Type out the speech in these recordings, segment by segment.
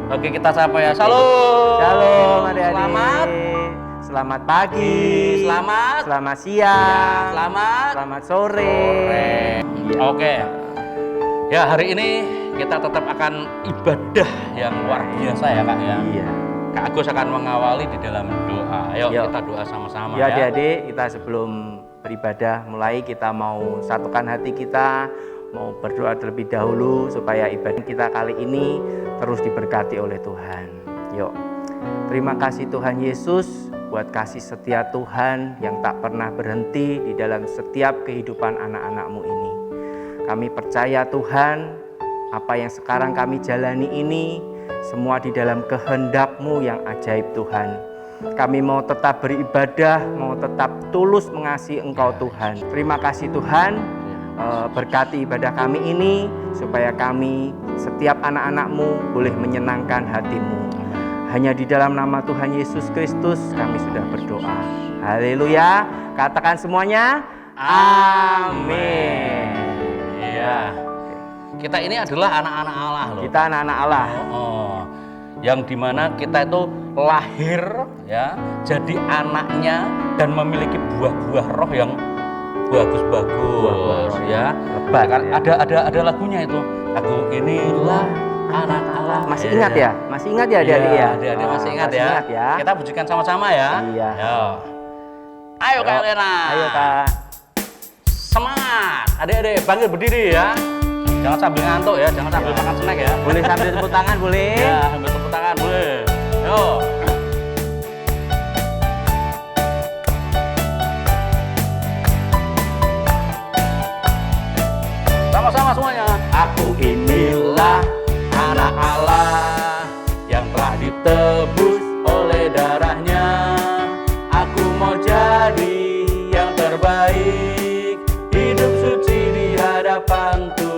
Oke, kita sapa ya. Shalom. Shalom adik-adik. Selamat pagi. Selamat siang. Ya, Selamat sore. Ya. Oke. Ya, hari ini kita tetap akan ibadah yang luar biasa ya Kak ya. Iya. Kak Agus akan mengawali di dalam doa. Ayo kita doa sama-sama ya. ya. Adik-adik, kita sebelum beribadah mulai kita mau satukan hati kita, mau berdoa terlebih dahulu supaya ibadah kita kali ini terus diberkati oleh Tuhan. Yuk. Terima kasih Tuhan Yesus buat kasih setia Tuhan yang tak pernah berhenti di dalam setiap kehidupan anak-anak-Mu ini. Kami percaya Tuhan, apa yang sekarang kami jalani ini semua di dalam kehendak-Mu yang ajaib Tuhan. Kami mau tetap beribadah, mau tetap tulus mengasihi Engkau Tuhan. Terima kasih Tuhan, berkati ibadah kami ini supaya kami setiap anak-anak-Mu boleh menyenangkan hati-Mu. Hanya di dalam nama Tuhan Yesus Kristus kami sudah berdoa. Haleluya. Katakan semuanya, amin. Iya. Kita ini adalah anak-anak Allah loh. Kita anak-anak Allah. Yang dimana kita itu lahir ya, jadi anaknya dan memiliki buah-buah roh yang bagus-bagus ya. Lebat, ya. Ada lagunya itu. Aku inilah anak Allah. Masih ingat ya? Masih ingat ya adik-adik ya? Adik-adik masih ingat ya. Kita pujikan sama-sama ya. Iya. Yo. Ayo Kak Lena. Ayo Kak. Semangat. Adik-adik bangkit berdiri ya. Jangan sambil ngantuk ya, jangan sambil makan snack ya. Boleh sambil tepuk tangan, boleh? Ya, sambil tepuk tangan boleh. Yo. Sama-sama semuanya. Aku inilah anak Allah yang telah ditebus oleh darahnya. Aku mau jadi yang terbaik, hidup suci di hadapan Tuhan.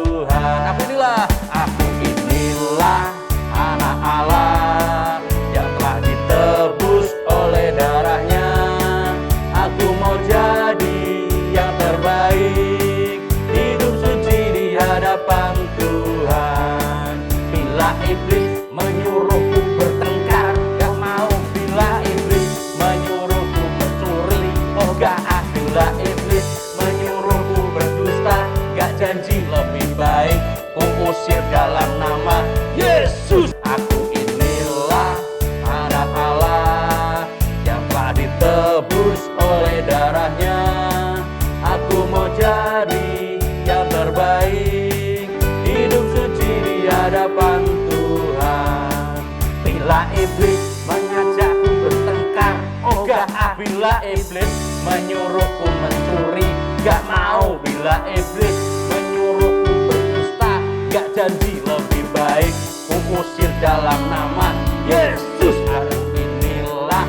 Aku inilah anak Allah yang telah ditebus oleh darahnya. Aku mau jadi yang terbaik, hidup suci di hadapan Tuhan. Bila iblis menyuruhku bertengkar, gak mau. Bila iblis menyuruhku mencuri, oh gak. Bila iblis menyuruhku berdusta, gak. Janji lebih baik ku usir dalam nama Yesus. Aku inilah anak Allah yang telah ditebus oleh darahnya. Aku mau jadi yang terbaik, hidup suci di hadapan Tuhan. Bila iblis mengajakku bertengkar, oh gak. Bila iblis menyuruhku mencuri, gak mau. Bila iblis menyuruhku berdusta, gak. Janji lebih baik ku usir dalam nama Yesus. Aku inilah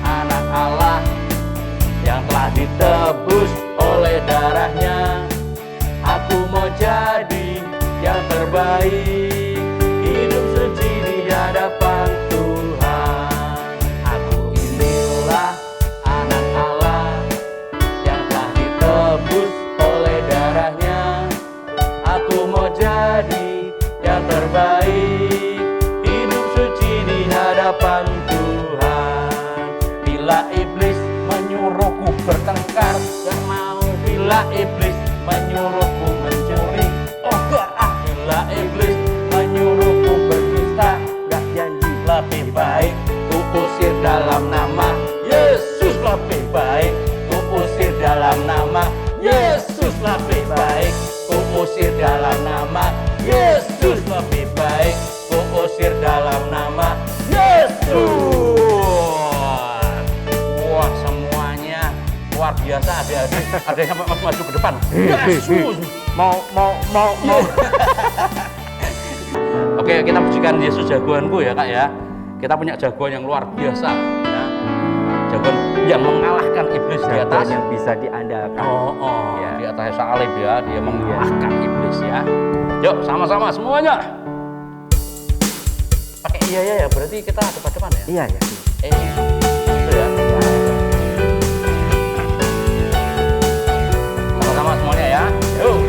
anak Allah yang telah ditebus oleh darahnya. Aku mau jadi yang terbaik, hidup suci di hadapan Tuhan. Aku inilah anak Allah yang telah ditebus oleh darahnya. Aku mau jadi yang terbaik, hidup suci di hadapan Tuhan. Bila iblis menyuruhku bertengkar, gak mau. Bila iblis menyuruhku mencuri, oh gak. Bila iblis menyuruhku berdusta, gak. Janji lebih baik ku usir dalam nama Yesus. Lebih baik ku usir dalam nama Yesus. Lebih baik ku usir dalam nama Yesus. Lebih baik ku usir dalam nama Yesus. Wah, semuanya luar biasa adik-adik. Ada yang sampai maju ke depan. Yesus. Mau. Oke, kita pujikan Yesus jagoanku ya Kak ya. Kita punya jagoan yang luar biasa ya. Jagoan yang mengalahkan iblis di atas. Yang bisa diandalkan. Ya. Di atas salib ya, dia mengalahkan iblis ya. Yuk, sama-sama semuanya. Pakai iya ya, berarti kita depan-depan ya? Iya ya. Itu ya. Sama-sama semuanya ya. Yuk.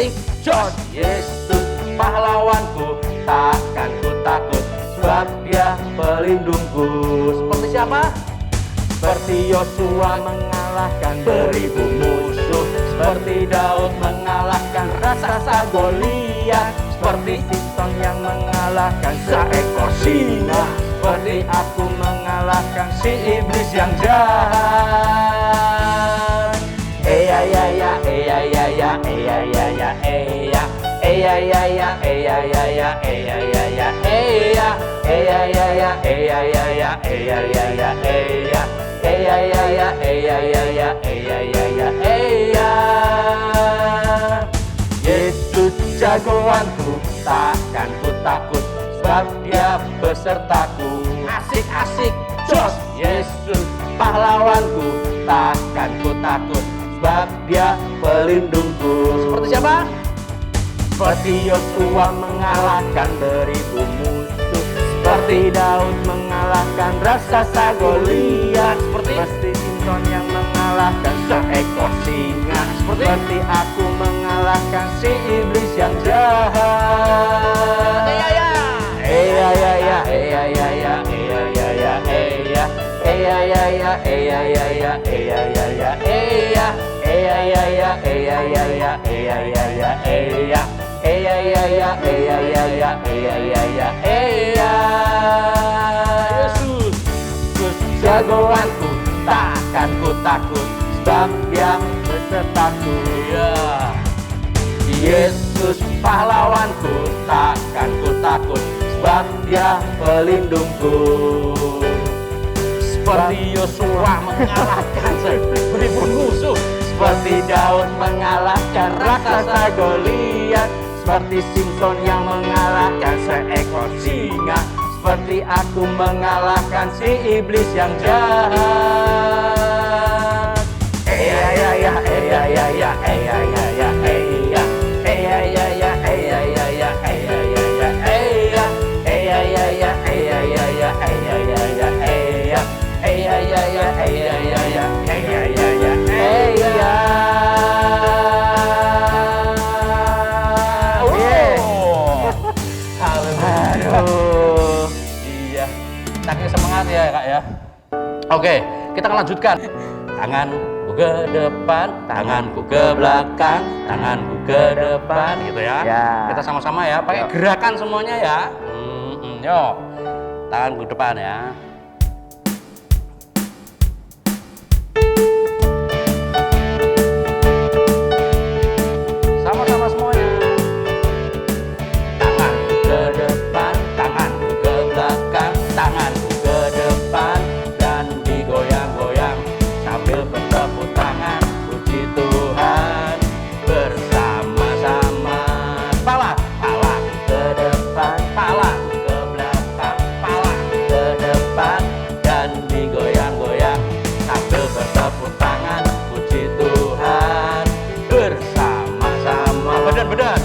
asik, jos. Yesus pahlawanku, takkan ku takut, sebab Dia pelindungku. Seperti siapa? Seperti Yosua mengalahkan Beribu musuh, seperti Daud mengalahkan raksasa Goliat, seperti Simpson yang mengalahkan seekor singa, seperti aku mengalahkan si iblis yang jahat. Eya ya ya, eya ya ya, eya ya ya, eya. Eya ya ya, eya ya ya, eya ya ya, eya. Eya ya ya, eya ya ya, eya ya ya, eya. Eya ya ya, eya ya ya, eya ya ya, eya. Yesus jagoanku, takkan ku takut, sebab Dia besertaku. Asik asik, jos. Yesus pahlawanku, takkan ku takut, sebab Dia pelindungku. Seperti siapa? Seperti Yosua mengalahkan beribu musuh, seperti Daud mengalahkan raksasa Goliat, seperti Simpson yang mengalahkan seekor singa, seperti aku mengalahkan si iblis yang jahat. Eya ya ya, eya ya ya, eya ya ya, eya. Eya ya ya, eya ya ya, eya ya ya, eya. Eya ya ya, eya ya ya, eya ya ya, eya. Eya ya ya, eya ya ya, eya ya ya, eya. Yesus, Yesus jagoanku, takkan ku takut, sebab Dia besertaku. Ya. Yesus pahlawanku, takkan ku takut, sebab Dia pelindungku. Seperti Yosua mengalahkan seribu musuh, seperti Daud mengalahkan raksasa Goliat, seperti Simpson yang mengalahkan seekor singa, seperti aku mengalahkan si iblis yang jahat. Eya ya ya, eya ya ya, eya ya ya, eya. Eya ya ya, eya ya ya, eya ya ya, eya. Eya ya ya, eya ya ya, eya ya ya, eya. Eya ya ya, eya ya ya, eya ya ya, eya. Aduh. Iya. Saking semangat ya Kak ya. Oke, kita akan lanjutkan. Tanganku ke depan, tanganku ke belakang, tanganku ke depan gitu ya. Ya. Kita sama-sama ya, pakai gerakan semuanya ya. Yuk. Tanganku ke depan ya. Sama-sama semuanya. Tanganku ke depan, tanganku ke belakang, tanganku ke depan dan digoyang-goyang sambil bertepuk tangan, puji Tuhan bersama-sama. Pala, pala ke depan, pala ke belakang, pala ke depan dan digoyang-goyang sambil bertepuk tangan, puji Tuhan bersama-sama. Badan-badan,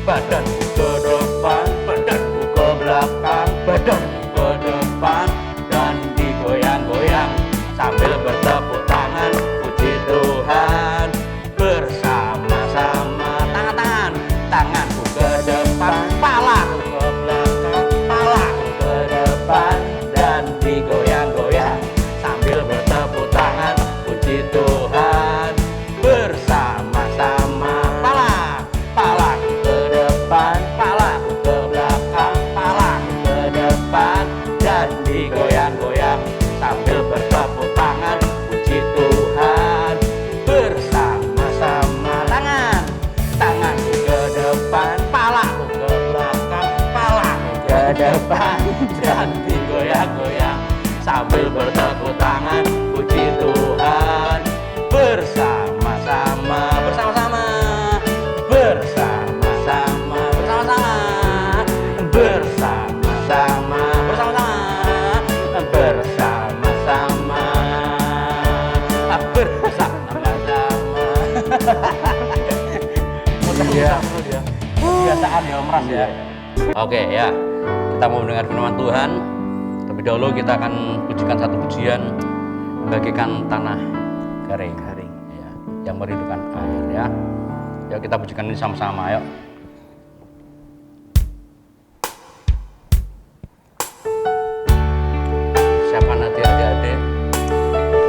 badanku ke depan, badanku ke belakang, badanku ke depan dan digoyang-goyang sambil bertepuk tangan, puji Tuhan bersama-sama. Tangan-tangan, tanganku ke depan, palaku ke belakang, palaku ke depan dan digoyang-goyang sambil bertepuk tangan, puji Tuhan bersama-sama. Palaku ke depan, palaku ke belakang, palaku ke depan dan digoyang-goyang sambil bertepuk tangan, puji Tuhan bersama-sama. Tanganku ke depan, palaku ke belakang, palaku ke depan dan digoyang-goyang sambil bertepuk tangan, puji Tuhan bersama-sama. Bersama-sama, bersama-sama, bersama-sama, bersama-sama, bersama-sama, bersama-sama, bersama-sama. Dia kebiasaan ya Om Ras ya. Oke ya, kita mau mendengar firman Tuhan. Lebih dahulu kita akan pujikan satu pujian, bagaikan tanah garing, ya, yang merindukan air ya. Yuk kita pujikan ini sama-sama, yuk. Siapkan hati adik-adik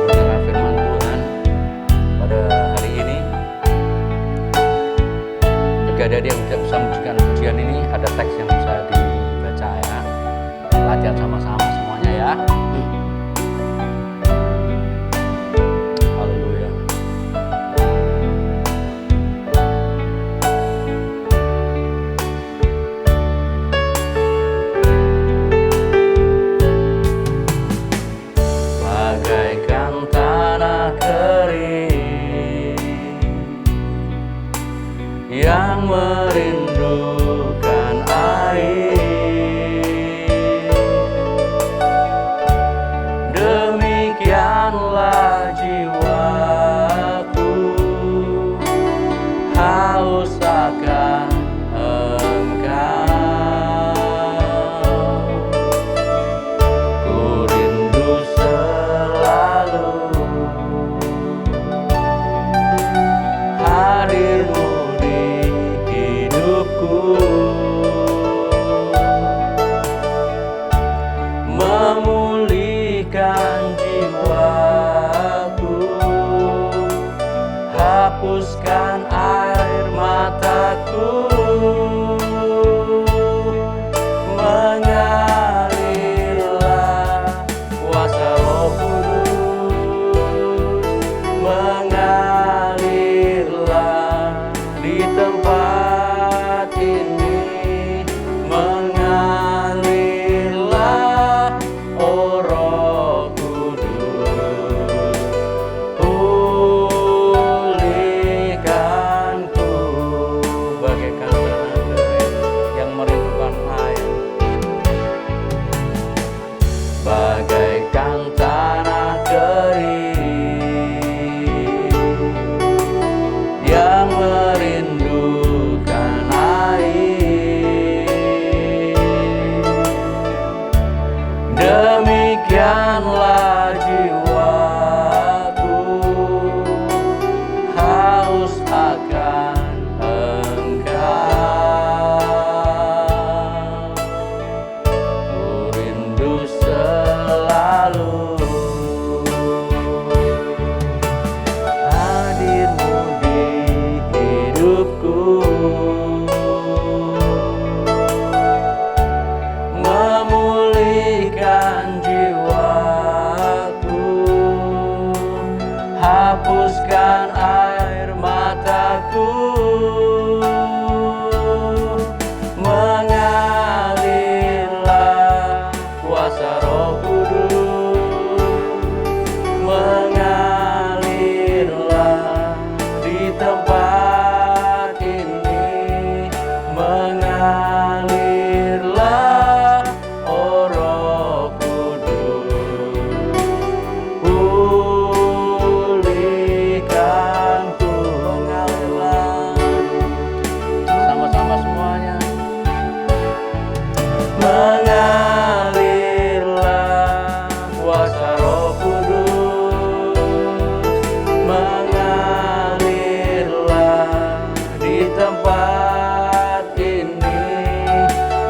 mendengar firman Tuhan pada hari ini. Jika ada yang tidak bisa memujikan pujian ini, ada teks yang bisa dibaca ya. Latihan sama-sama semuanya ya. Haleluya. Bagaikan tanah kering yang merindukan air, demikianlah jiwaku haus akan Engkau. Ku rindu selalu hadir-Mu di hidupku, memulihkan jiwaku, hapuskan air mataku, mengalirlah kuasa Roh Kudus, mengalirlah di tempat ini, mengalirlah oh Roh Kudus, pulihkanku bagaikan tanah kering yang merindukan air, bagaikan tanah kering yang merindukan air, demikianlah jiwaku haus akan Engkau. Ku rindu selalu hadir-Mu di hidupku, memulihkan jiwaku, hapuskan air mataku, mengalirlah kuasa Roh Kudus, mengalirlah di tempat ini, mengalirlah oh Roh Kudus, pulihkanku, mengalirlah. Sama-sama semuanya. Mengalirlah kuasa Roh Kudus, mengalirlah di tempat ini,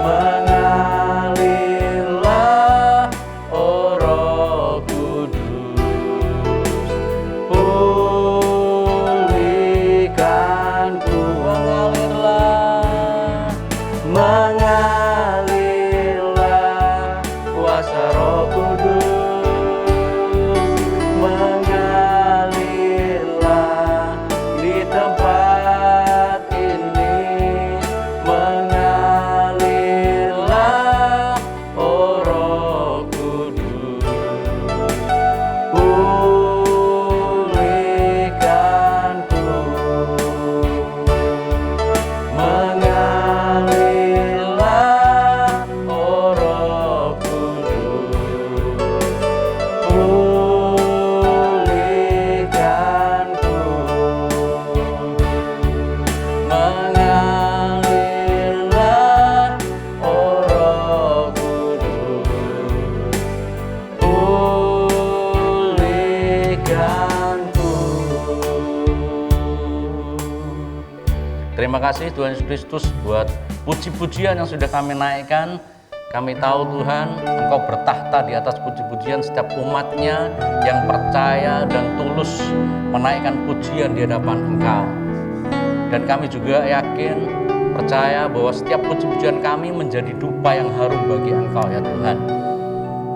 mengalirlah oh Roh Kudus, pulihkanku, mengalirlah kuasa Roh Kudus, mengalirlah di tempat ini, Terima kasih Tuhan Yesus Kristus buat puji-pujian yang sudah kami naikkan. Kami tahu Tuhan, Engkau bertahta di atas puji-pujian setiap umat-Nya yang percaya dan tulus menaikkan pujian di hadapan Engkau. Dan kami juga yakin, percaya bahwa setiap puji-pujian kami menjadi dupa yang harum bagi Engkau ya Tuhan.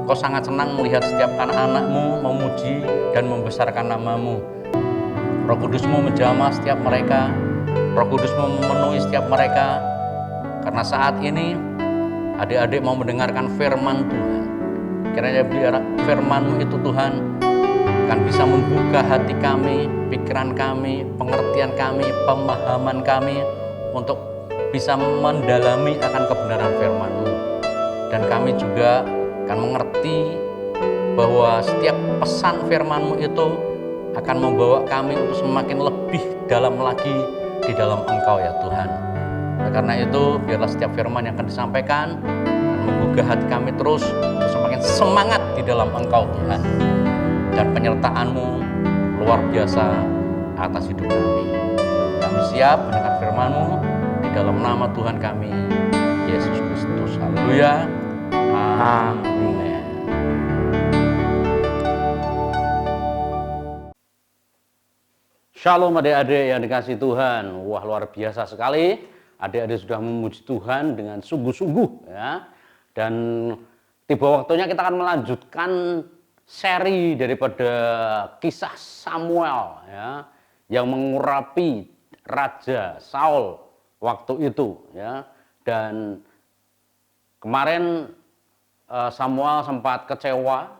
Engkau sangat senang melihat setiap anak-anak-Mu memuji dan membesarkan nama-Mu. Roh Kudus-Mu menjamah setiap mereka, Roh Kudus-Mu memenuhi setiap mereka. Karena saat ini adik-adik mau mendengarkan firman Tuhan. Kiranya biar firman-Mu itu Tuhan akan bisa membuka hati kami, pikiran kami, pengertian kami, pemahaman kami untuk bisa mendalami akan kebenaran firman-Mu. Dan kami juga akan mengerti bahwa setiap pesan firman-Mu itu akan membawa kami untuk semakin lebih dalam lagi di dalam Engkau ya Tuhan. Oleh karena itu, biarlah setiap firman yang akan disampaikan dan menggugah hati kami terus untuk semakin semangat di dalam Engkau Tuhan. Dan penyertaan-Mu luar biasa atas hidup kami. Kami siap mendengar firman-Mu di dalam nama Tuhan kami, Yesus Kristus. Haleluya. Amin. Shalom adik-adik yang dikasihi Tuhan. Wah, luar biasa sekali. Adik-adik sudah memuji Tuhan dengan sungguh-sungguh ya. Dan tiba waktunya kita akan melanjutkan seri daripada kisah Samuel ya, yang mengurapi Raja Saul waktu itu ya. Dan kemarin Samuel sempat kecewa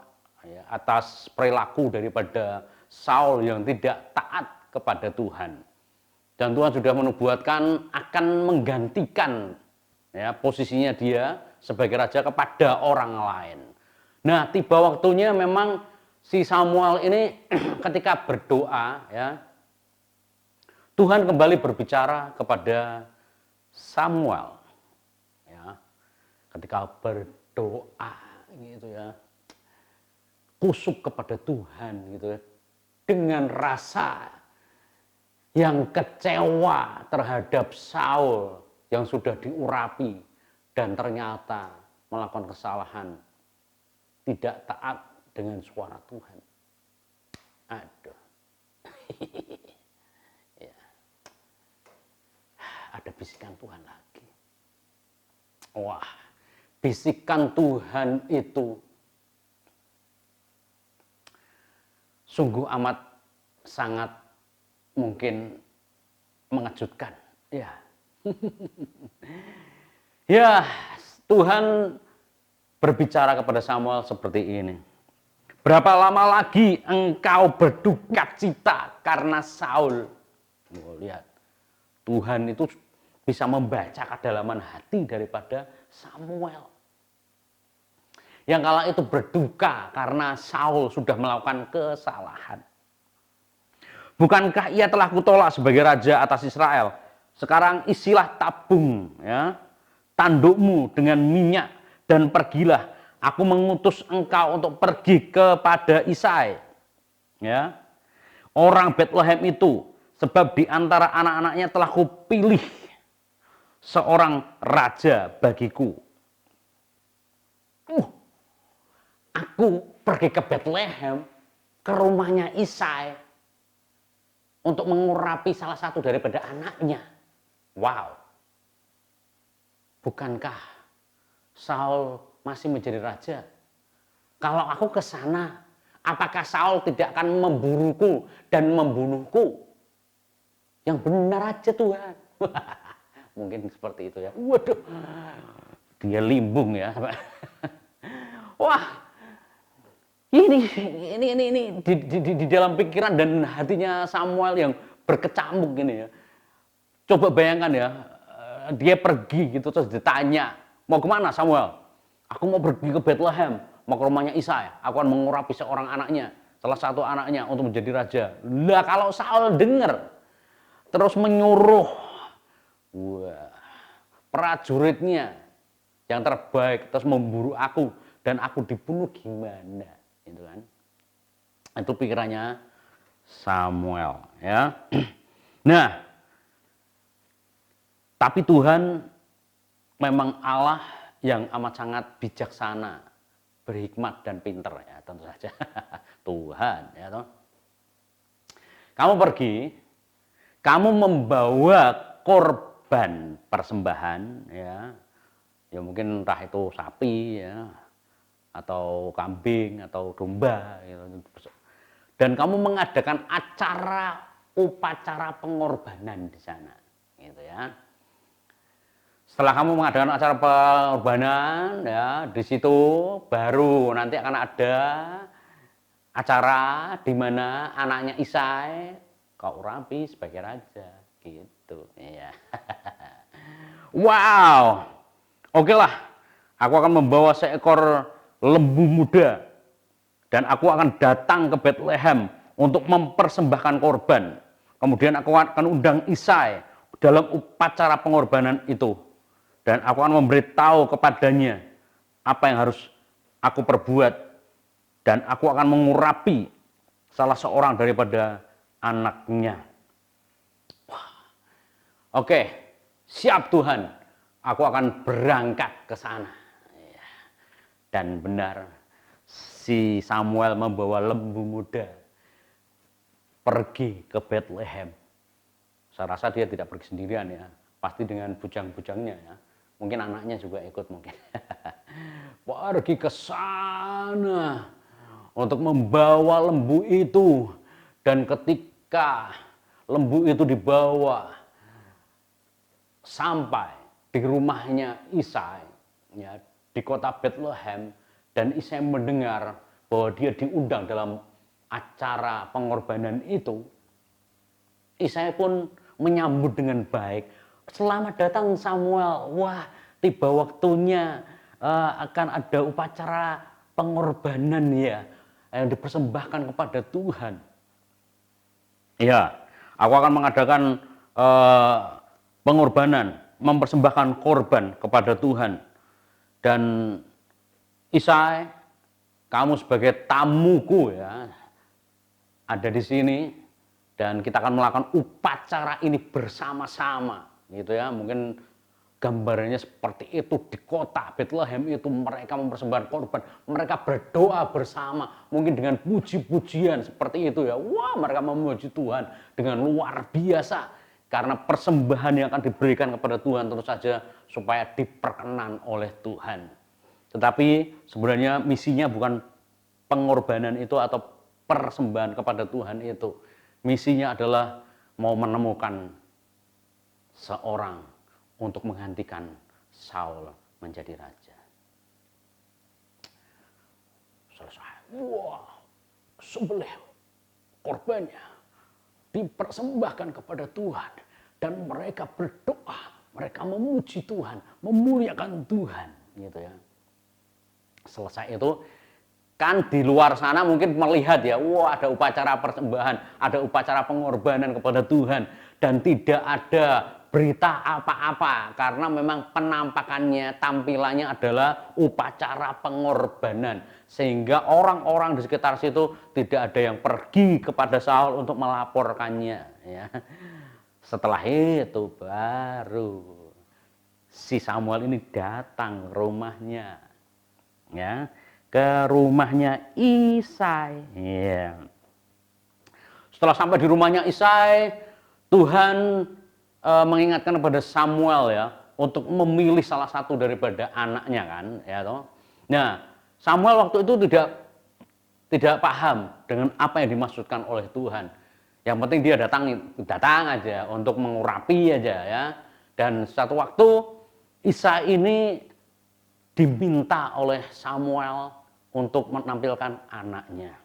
ya, atas perilaku daripada Saul yang tidak taat kepada Tuhan. Dan Tuhan sudah menubuatkan akan menggantikan ya, posisinya dia sebagai raja kepada orang lain. Nah, tiba waktunya memang si Samuel ini ketika berdoa ya, Tuhan kembali berbicara kepada Samuel ya. Ketika berdoa gitu ya, kusuk kepada Tuhan gitu ya, dengan rasa yang kecewa terhadap Saul yang sudah diurapi dan ternyata melakukan kesalahan, tidak taat dengan suara Tuhan. Aduh. Ya. Ada bisikan Tuhan lagi. Wah, bisikan Tuhan itu sungguh amat sangat mungkin mengejutkan. Ya. Ya, Tuhan berbicara kepada Samuel seperti ini. Berapa lama lagi engkau berduka cita karena Saul? Lihat, Tuhan itu bisa membaca kedalaman hati daripada Samuel. Yang kala itu berduka karena Saul sudah melakukan kesalahan. Bukankah ia telah kutolak sebagai raja atas Israel? Sekarang isilah tabung ya, tandukmu dengan minyak dan pergilah. Aku mengutus engkau untuk pergi kepada Isai. Ya, orang Bethlehem itu, sebab di antara anak-anaknya telah kupilih seorang raja bagiku. Aku pergi ke Bethlehem, ke rumahnya Isai, untuk mengurapi salah satu daripada anaknya. Wow. Bukankah Saul masih menjadi raja? Kalau aku ke sana, apakah Saul tidak akan memburuku dan membunuhku? Yang benar aja Tuhan. Mungkin seperti itu ya. Waduh. Dia limbung ya. Wah. Ini di dalam pikiran dan hatinya Samuel yang berkecamuk gini ya. Coba bayangkan ya, dia pergi gitu terus ditanya, mau kemana Samuel? Aku mau pergi ke Bethlehem, mau ke rumahnya Isai. Aku akan mengurapi seorang anaknya, salah satu anaknya untuk menjadi raja. Lah kalau Saul dengar, terus menyuruh, prajuritnya yang terbaik terus memburu aku dan aku dibunuh gimana? Itu kan, itu pikirannya Samuel ya. Nah, Tapi Tuhan memang Allah yang amat sangat bijaksana, berhikmat dan pinter ya, tentu saja. Tuhan ya toh. Kamu pergi, kamu membawa korban persembahan ya. Ya mungkin entah itu sapi ya, atau kambing atau domba gitu. Dan kamu mengadakan upacara pengorbanan di sana gitu ya. Setelah kamu mengadakan acara pengorbanan ya, di situ baru nanti akan ada acara di mana anaknya Isai kau rapi sebagai raja gitu ya. Wow. Oke lah. Aku akan membawa seekor lembu muda dan aku akan datang ke Bethlehem untuk mempersembahkan korban. Kemudian aku akan undang Isai dalam upacara pengorbanan itu. Dan aku akan memberitahu kepadanya apa yang harus aku perbuat. Dan aku akan mengurapi salah seorang daripada anaknya. Wah. Oke, siap Tuhan. Aku akan berangkat ke sana. Dan benar, si Samuel membawa lembu muda pergi ke Bethlehem. Saya rasa dia tidak pergi sendirian ya. Pasti dengan bujang-bujangnya ya. Mungkin anaknya juga ikut mungkin. Pergi ke sana untuk membawa lembu itu. Dan ketika lembu itu dibawa sampai di rumahnya Isai ya, di kota Bethlehem, dan Isai mendengar bahwa dia diundang dalam acara pengorbanan itu, Isai pun menyambut dengan baik. Selamat datang Samuel. Wah, tiba waktunya akan ada upacara pengorbanan ya, yang dipersembahkan kepada Tuhan. Ya, aku akan mengadakan pengorbanan, mempersembahkan korban kepada Tuhan. Dan Isai, kamu sebagai tamuku ya, ada di sini, dan kita akan melakukan upacara ini bersama-sama. Gitu ya, mungkin gambarannya seperti itu. Di kota Bethlehem itu mereka mempersembahkan korban, mereka berdoa bersama, mungkin dengan puji-pujian seperti itu ya. Wah, mereka memuji Tuhan dengan luar biasa karena persembahan yang akan diberikan kepada Tuhan tentu saja supaya diperkenan oleh Tuhan. Tetapi sebenarnya misinya bukan pengorbanan itu atau persembahan kepada Tuhan itu. Misinya adalah mau menemukan seorang untuk menggantikan Saul menjadi raja. Selesai. Wah, sembelih korbannya dipersembahkan kepada Tuhan. Dan mereka berdoa, mereka memuji Tuhan, memuliakan Tuhan. Gitu ya. Selesai itu, kan di luar sana mungkin melihat ya, wah ada upacara persembahan, ada upacara pengorbanan kepada Tuhan. Dan tidak ada berita apa-apa karena memang penampakannya, tampilannya adalah upacara pengorbanan, sehingga orang-orang di sekitar situ tidak ada yang pergi kepada Saul untuk melaporkannya ya. Setelah itu baru si Samuel ini datang ke rumahnya ya, ke rumahnya Isai ya. Setelah sampai di rumahnya Isai, Tuhan mengingatkan kepada Samuel ya untuk memilih salah satu daripada anaknya kan ya toh. Nah, Samuel waktu itu tidak paham dengan apa yang dimaksudkan oleh Tuhan. Yang penting dia datang aja untuk mengurapi aja ya. Dan satu waktu Isai ini diminta oleh Samuel untuk menampilkan anaknya.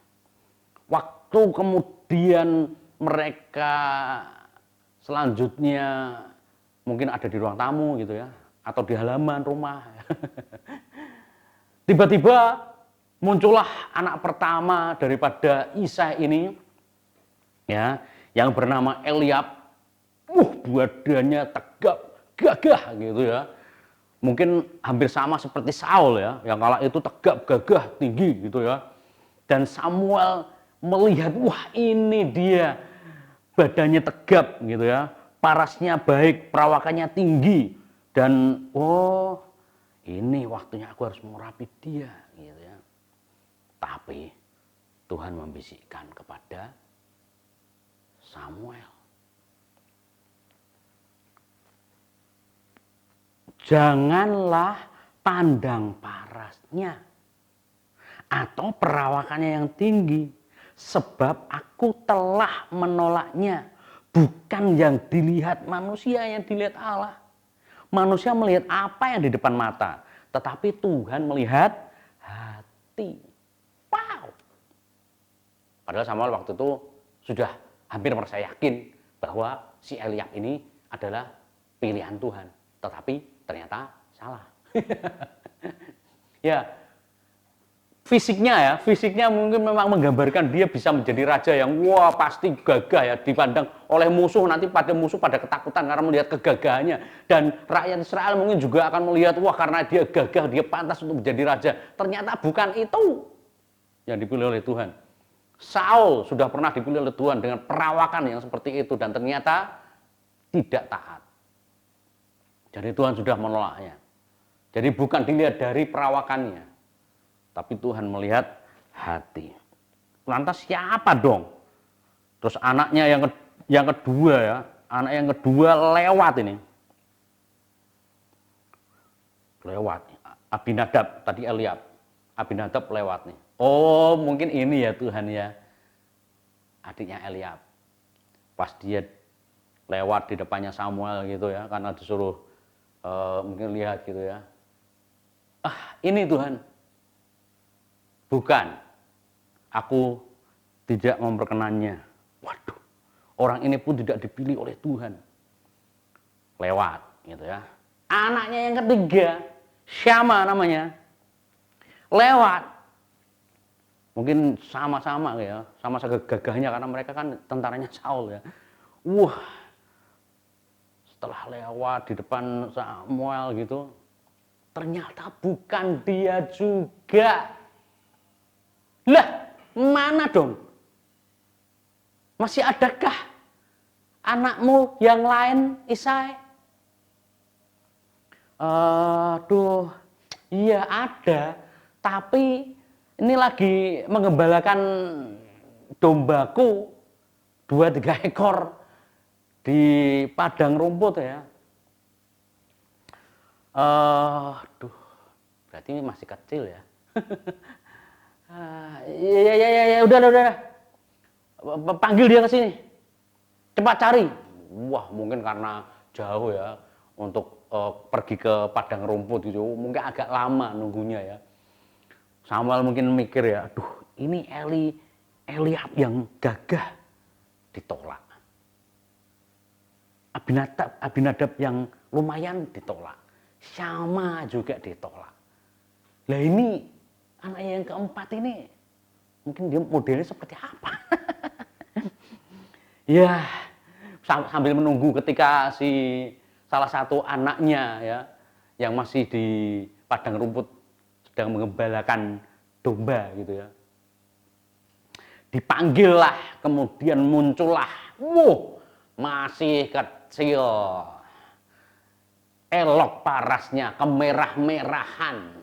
Waktu kemudian mereka selanjutnya mungkin ada di ruang tamu gitu ya, atau di halaman rumah. Tiba-tiba muncullah anak pertama daripada Isai ini, ya, yang bernama Eliab. Badannya tegap, gagah gitu ya. Mungkin hampir sama seperti Saul ya, yang kala itu tegap, gagah, tinggi gitu ya. Dan Samuel melihat, wah ini dia. Badannya tegap gitu ya, parasnya baik, perawakannya tinggi, dan oh ini waktunya aku harus mengurapi dia, gitu ya. Tapi Tuhan membisikkan kepada Samuel, janganlah pandang parasnya atau perawakannya yang tinggi, sebab aku telah menolaknya. Bukan yang dilihat manusia, yang dilihat Allah. Manusia melihat apa yang di depan mata, tetapi Tuhan melihat hati. Wow. Padahal Samuel waktu itu sudah hampir merasa yakin bahwa si Eliab ini adalah pilihan Tuhan, tetapi ternyata salah. Ya, fisiknya mungkin memang menggambarkan dia bisa menjadi raja yang wah pasti gagah ya, dipandang oleh musuh, nanti musuh pada ketakutan karena melihat kegagahannya, dan rakyat Israel mungkin juga akan melihat wah karena dia gagah dia pantas untuk menjadi raja. Ternyata bukan itu yang dipilih oleh Tuhan. Saul sudah pernah dipilih oleh Tuhan dengan perawakan yang seperti itu dan ternyata tidak taat. Jadi Tuhan sudah menolaknya. Jadi bukan dilihat dari perawakannya, tapi Tuhan melihat hati. Lantas siapa dong? Terus anaknya yang kedua ya, anak yang kedua lewat ini. Lewat. Abinadab, tadi Eliab. Abinadab lewat nih. Oh mungkin ini ya Tuhan ya. Adiknya Eliab. Pas dia lewat di depannya Samuel gitu ya, karena disuruh mungkin lihat gitu ya. Ah ini Tuhan. Bukan, aku tidak memperkenannya. Waduh, orang ini pun tidak dipilih oleh Tuhan. Lewat, gitu ya. Anaknya yang ketiga, Syama namanya, lewat. Mungkin sama-sama ya, sama gagahnya karena mereka kan tentaranya Saul ya. Wah, setelah lewat di depan Samuel gitu, ternyata bukan dia juga. Lah, mana dong? Masih adakah anakmu yang lain, Isai? Aduh, iya ada. Tapi ini lagi mengembalakan dombaku 2-3 ekor di padang rumput ya. Aduh, berarti ini masih kecil ya. Ya, udah. Panggil dia ke sini. Cepat cari. Wah, mungkin karena jauh ya untuk pergi ke padang rumput gitu. Mungkin agak lama nunggunya ya. Samuel mungkin mikir ya, aduh, ini Eliab yang gagah ditolak. Abinadab yang lumayan ditolak. Syama juga ditolak. Lah ini anak yang keempat ini mungkin dia modelnya seperti apa? Ya, sambil menunggu ketika si salah satu anaknya ya yang masih di padang rumput sedang mengembalakan domba gitu ya. Dipanggillah, kemudian muncullah. Masih kecil. Elok parasnya, kemerah-merahan.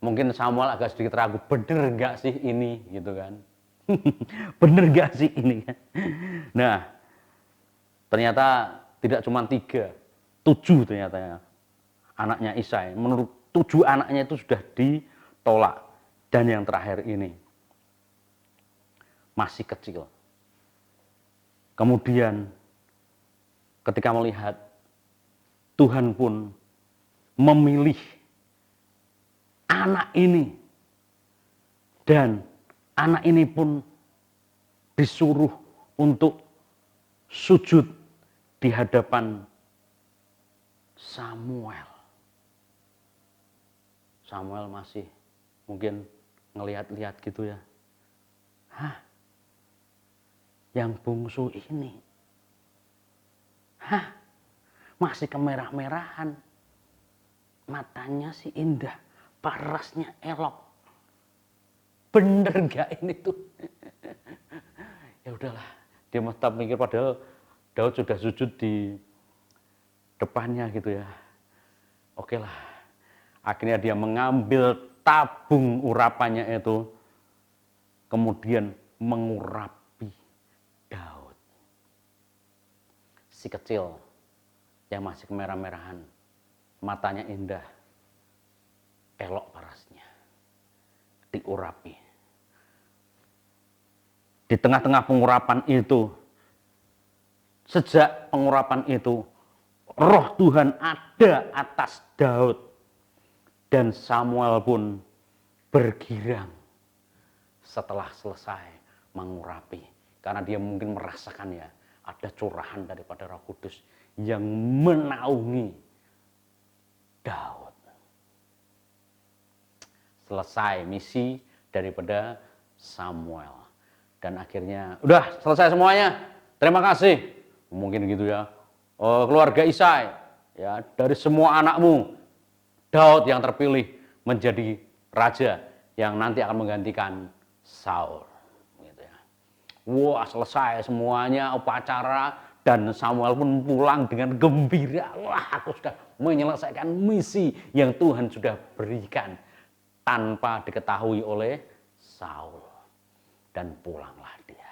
Mungkin Samuel agak sedikit ragu, bener nggak sih ini gitu kan? Bener nggak sih ini kan? Nah, ternyata tidak cuma 3, 7 ternyata anaknya Isai. Menurut 7 anaknya itu sudah ditolak. Dan yang terakhir ini masih kecil. Kemudian ketika melihat Tuhan pun memilih anak ini, dan anak ini pun disuruh untuk sujud di hadapan Samuel. Samuel masih mungkin ngelihat-lihat gitu ya. Hah? Yang bungsu ini? Hah? Masih kemerah-merahan. Matanya sih indah. Parasnya elok. Bener gak ini tuh? Ya udahlah, dia tetap mikir padahal Daud sudah sujud di depannya gitu ya. Oke lah, akhirnya dia mengambil tabung urapannya itu, kemudian mengurapi Daud. Si kecil yang masih kemerah-merahan, matanya indah, elok parasnya, diurapi. Di tengah-tengah pengurapan itu, sejak pengurapan itu, roh Tuhan ada atas Daud. Dan Samuel pun bergirang setelah selesai mengurapi. Karena dia mungkin merasakan ya, ada curahan daripada Roh Kudus yang menaungi Daud. Selesai misi daripada Samuel. Dan akhirnya, udah selesai semuanya, terima kasih. Mungkin gitu ya, keluarga Isai, ya, dari semua anakmu, Daud yang terpilih menjadi raja yang nanti akan menggantikan Saul. Gitu ya. Wah, selesai semuanya upacara dan Samuel pun pulang dengan gembira. Wah, aku sudah menyelesaikan misi yang Tuhan sudah berikan tanpa diketahui oleh Saul. Dan pulanglah dia.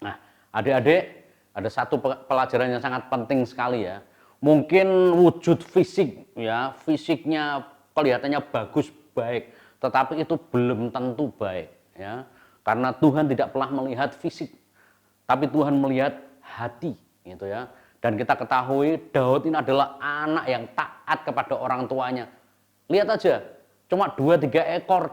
Nah, adik-adik, ada satu pelajaran yang sangat penting sekali ya. Mungkin wujud fisik ya, fisiknya kelihatannya bagus, baik, tetapi itu belum tentu baik ya. Karena Tuhan tidak pernah melihat fisik, tapi Tuhan melihat hati gitu ya. Dan kita ketahui Daud ini adalah anak yang taat kepada orang tuanya. Lihat aja, cuma 2-3 ekor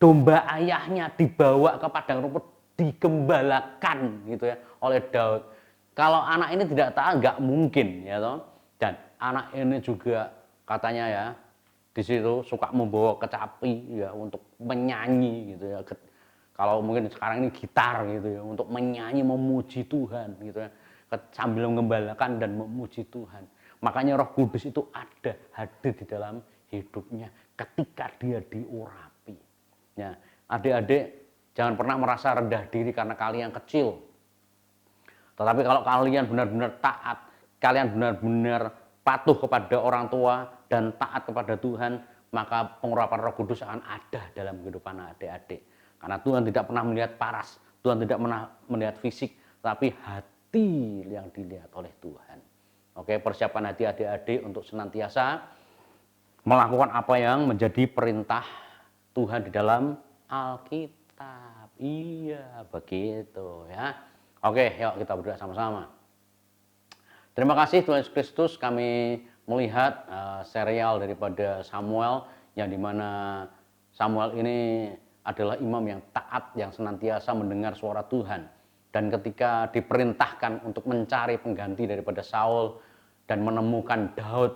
domba ayahnya dibawa ke padang rumput, digembalakan gitu ya oleh Daud. Kalau anak ini tidak taat nggak mungkin ya toh. Dan anak ini juga katanya ya di situ suka membawa kecapi ya untuk menyanyi gitu ya. Kalau mungkin sekarang ini gitar gitu ya untuk menyanyi memuji Tuhan gitu ya. Sambil mengembalakan dan memuji Tuhan. Makanya Roh Kudus itu ada hadir di dalam hidupnya ketika dia diurapi. Ya, adik-adik jangan pernah merasa rendah diri karena kalian kecil. Tetapi kalau kalian benar-benar taat, kalian benar-benar patuh kepada orang tua dan taat kepada Tuhan, maka pengurapan Roh Kudus akan ada dalam kehidupan adik-adik. Karena Tuhan tidak pernah melihat paras, Tuhan tidak pernah melihat fisik, tapi hati yang dilihat oleh Tuhan. Oke, persiapkan hati adik-adik untuk senantiasa melakukan apa yang menjadi perintah Tuhan di dalam Alkitab. Iya, begitu ya. Oke, yuk kita berdoa sama-sama. Terima kasih Tuhan Yesus Kristus, kami melihat serial daripada Samuel yang dimana Samuel ini adalah imam yang taat, yang senantiasa mendengar suara Tuhan. Dan ketika diperintahkan untuk mencari pengganti daripada Saul dan menemukan Daud,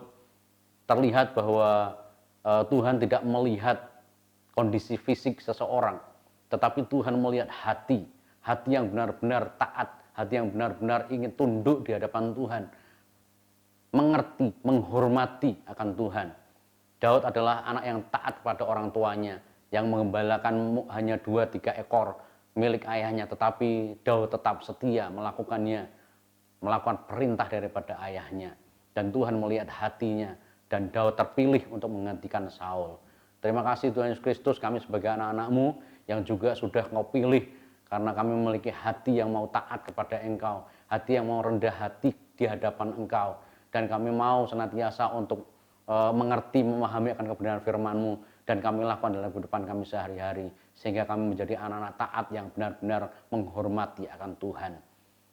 terlihat bahwa Tuhan tidak melihat kondisi fisik seseorang, tetapi Tuhan melihat hati yang benar-benar taat, hati yang benar-benar ingin tunduk di hadapan Tuhan, mengerti, menghormati akan Tuhan. Daud adalah anak yang taat kepada orang tuanya, yang mengembalakan hanya 2-3 ekor milik ayahnya, tetapi Daud tetap setia melakukannya, melakukan perintah daripada ayahnya. Dan Tuhan melihat hatinya, dan Daud terpilih untuk menggantikan Saul. Terima kasih Tuhan Yesus Kristus, kami sebagai anak-anak-Mu yang juga sudah Engkau pilih, karena kami memiliki hati yang mau taat kepada Engkau, hati yang mau rendah hati di hadapan Engkau, dan kami mau senantiasa untuk mengerti, memahami akan kebenaran firman-Mu, dan kami lakukan dalam kehidupan kami sehari-hari, sehingga kami menjadi anak-anak taat yang benar-benar menghormati akan Tuhan.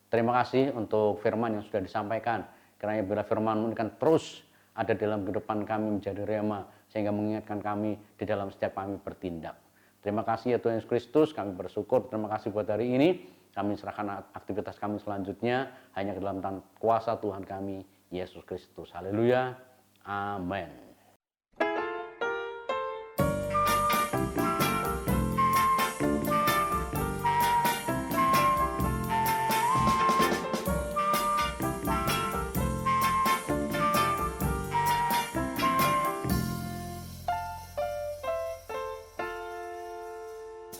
Terima kasih untuk firman yang sudah disampaikan, karena bila firman-Mu ini kan terus ada dalam kehidupan kami menjadi rema, sehingga mengingatkan kami di dalam setiap kami bertindak. Terima kasih ya Tuhan Yesus Kristus, kami bersyukur, terima kasih buat hari ini. Kami serahkan aktivitas kami selanjutnya hanya ke dalam kuasa Tuhan kami, Yesus Kristus. Haleluya, amin.